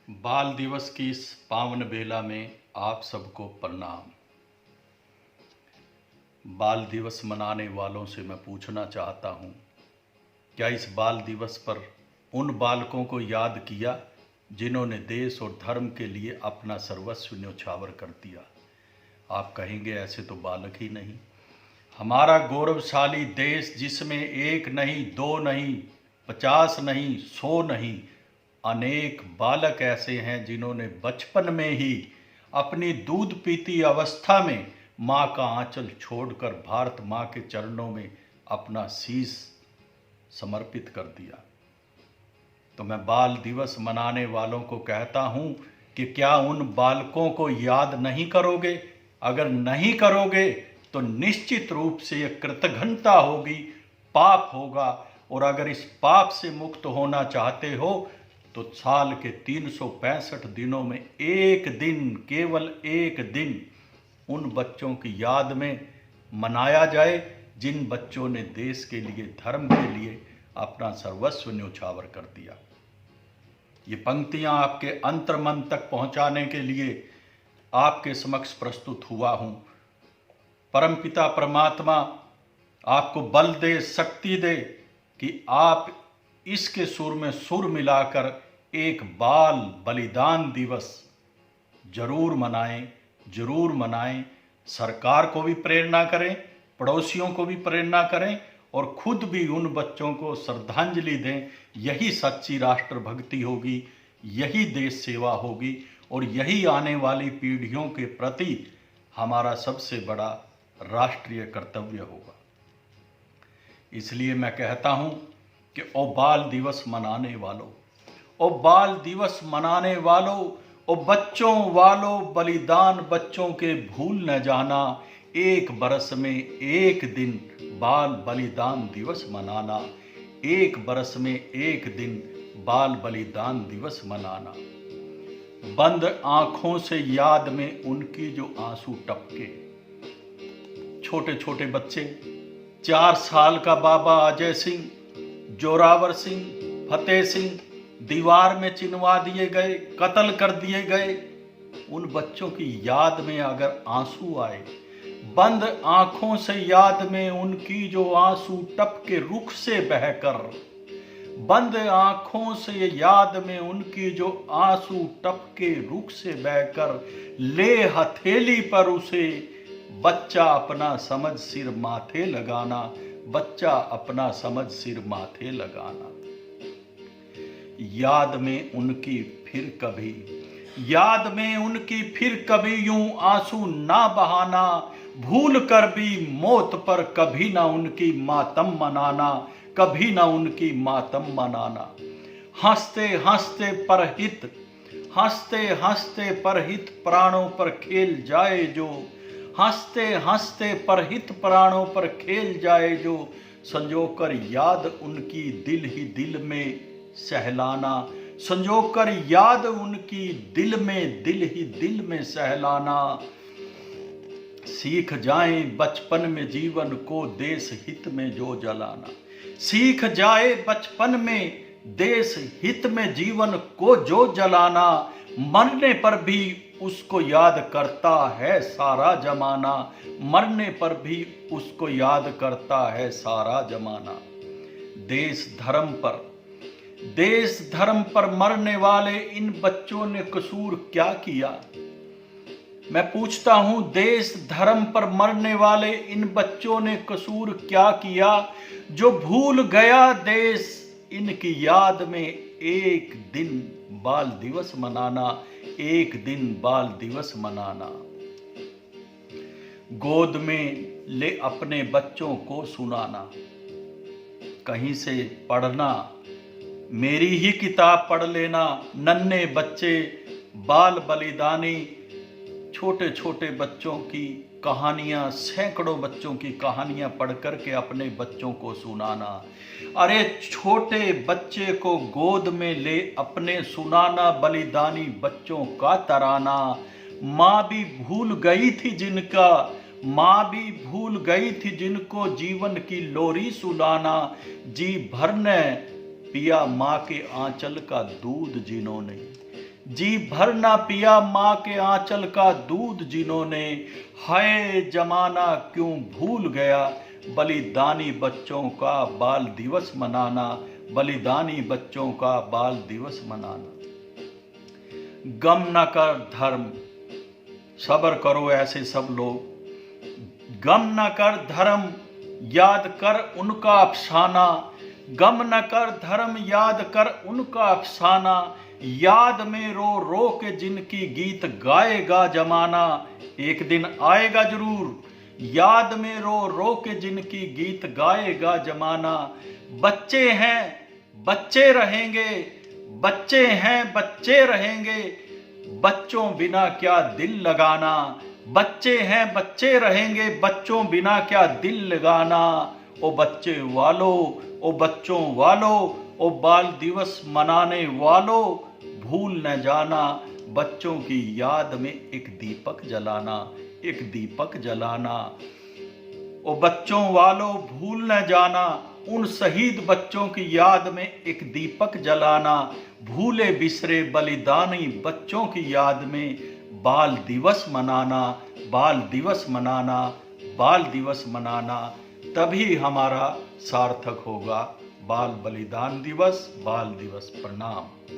बाल दिवस की इस पावन बेला में आप सबको प्रणाम। बाल दिवस मनाने वालों से मैं पूछना चाहता हूँ, क्या इस बाल दिवस पर उन बालकों को याद किया जिन्होंने देश और धर्म के लिए अपना सर्वस्व न्यौछावर कर दिया? आप कहेंगे ऐसे तो बालक ही नहीं। हमारा गौरवशाली देश, जिसमें एक नहीं, दो नहीं, 50 नहीं, 100 नहीं, अनेक बालक ऐसे हैं जिन्होंने बचपन में ही अपनी दूध पीती अवस्था में माँ का आंचल छोड़कर भारत माँ के चरणों में अपना शीश समर्पित कर दिया। तो मैं बाल दिवस मनाने वालों को कहता हूँ कि क्या उन बालकों को याद नहीं करोगे? अगर नहीं करोगे तो निश्चित रूप से यह कृतघ्नता होगी, पाप होगा। और अगर इस पाप से मुक्त होना चाहते हो तो साल के 365 दिनों में एक दिन, केवल एक दिन उन बच्चों की याद में मनाया जाए जिन बच्चों ने देश के लिए, धर्म के लिए अपना सर्वस्व न्यौछावर कर दिया। ये पंक्तियां आपके अंतर्मन तक पहुंचाने के लिए आपके समक्ष प्रस्तुत हुआ हूं। परमपिता परमात्मा आपको बल दे, शक्ति दे कि आप इसके सुर में सुर मिलाकर एक बाल बलिदान दिवस जरूर मनाएं। सरकार को भी प्रेरणा करें, पड़ोसियों को भी प्रेरणा करें और खुद भी उन बच्चों को श्रद्धांजलि दें। यही सच्ची राष्ट्रभक्ति होगी, यही देश सेवा होगी और यही आने वाली पीढ़ियों के प्रति हमारा सबसे बड़ा राष्ट्रीय कर्तव्य होगा। इसलिए मैं कहता हूं कि ओ बाल दिवस मनाने वालों, ओ बाल दिवस मनाने वालों, ओ बच्चों वालों, बलिदान बच्चों के भूल न जाना। एक बरस में एक दिन बाल बलिदान दिवस मनाना, एक बरस में एक दिन बाल बलिदान दिवस मनाना। बंद आंखों से याद में उनकी जो आंसू टपके। छोटे छोटे बच्चे, 4 साल का बाबा अजय सिंह, जोरावर सिंह, फतेह सिंह दीवार में चिनवा दिए गए, कत्ल कर दिए गए। उन बच्चों की याद में अगर आंसू आए, बंद आंखों से याद में उनकी जो आंसू टपके रुख से बहकर, बंद आंखों से याद में उनकी जो आंसू टपके रुख से बहकर, ले हथेली पर उसे बच्चा अपना समझ सिर माथे लगाना, बच्चा अपना समझ सिर माथे लगाना। याद में उनकी फिर कभी यूं आंसू ना बहाना, भूल कर भी मौत पर कभी ना उनकी मातम मनाना, कभी ना उनकी मातम मनाना। हंसते हंसते परहित प्राणों पर खेल जाए जो, हंसते परहित प्राणों पर खेल जाए जो, संजोकर याद उनकी दिल ही दिल में सहलाना, संजोकर याद उनकी दिल ही दिल में सहलाना। सीख जाएं बचपन में जीवन को देश हित में जो जलाना, सीख जाए बचपन में देश हित में जीवन को जो जलाना। मरने पर भी उसको याद करता है सारा जमाना, मरने पर भी उसको याद करता है सारा जमाना। देश धर्म पर मरने वाले इन बच्चों ने कसूर क्या किया? मैं पूछता हूं, देश धर्म पर मरने वाले इन बच्चों ने कसूर क्या किया जो भूल गया देश इनकी याद में एक दिन बाल दिवस मनाना, एक दिन बाल दिवस मनाना। गोद में ले अपने बच्चों को सुनाना, कहीं से पढ़ना, मेरी ही किताब पढ़ लेना। नन्हे बच्चे बाल बलिदानी, छोटे छोटे बच्चों की कहानियां, सैकड़ों बच्चों की कहानियां पढ़ करके अपने बच्चों को सुनाना। अरे छोटे बच्चे को गोद में ले अपने सुनाना बलिदानी बच्चों का तराना। माँ भी भूल गई थी जिनको जीवन की लोरी सुनाना। जी भर ने पिया माँ के आंचल का दूध जिन्होंने, जी भर ना पिया माँ के आंचल का दूध जिन्होंने, हाय जमाना क्यों भूल गया बलिदानी बच्चों का बाल दिवस मनाना, बलिदानी बच्चों का बाल दिवस मनाना। गम न कर धर्म, सब्र करो ऐसे सब लोग। गम न कर धर्म, याद कर उनका अफसाना। गम न कर धर्म, याद कर उनका अफसाना। याद में रो रो के जिनकी गीत गाएगा जमाना, एक दिन आएगा जरूर याद में रो रो के जिनकी गीत गाएगा जमाना। बच्चे हैं बच्चे रहेंगे, बच्चे हैं बच्चे रहेंगे, बच्चों बिना क्या दिल लगाना। बच्चे हैं बच्चे रहेंगे, बच्चों बिना क्या दिल लगाना। ओ बच्चे वालों, ओ बच्चों वालों, ओ बाल दिवस मनाने वालों, भूल न जाना बच्चों की याद में एक दीपक जलाना, एक दीपक जलाना। ओ बच्चों वालों भूल न जाना उन शहीद बच्चों की याद में एक दीपक जलाना। भूले बिसरे बलिदानी बच्चों की याद में बाल दिवस मनाना, बाल दिवस मनाना, बाल दिवस मनाना। तभी हमारा सार्थक होगा बाल बलिदान दिवस, बाल दिवस। प्रणाम।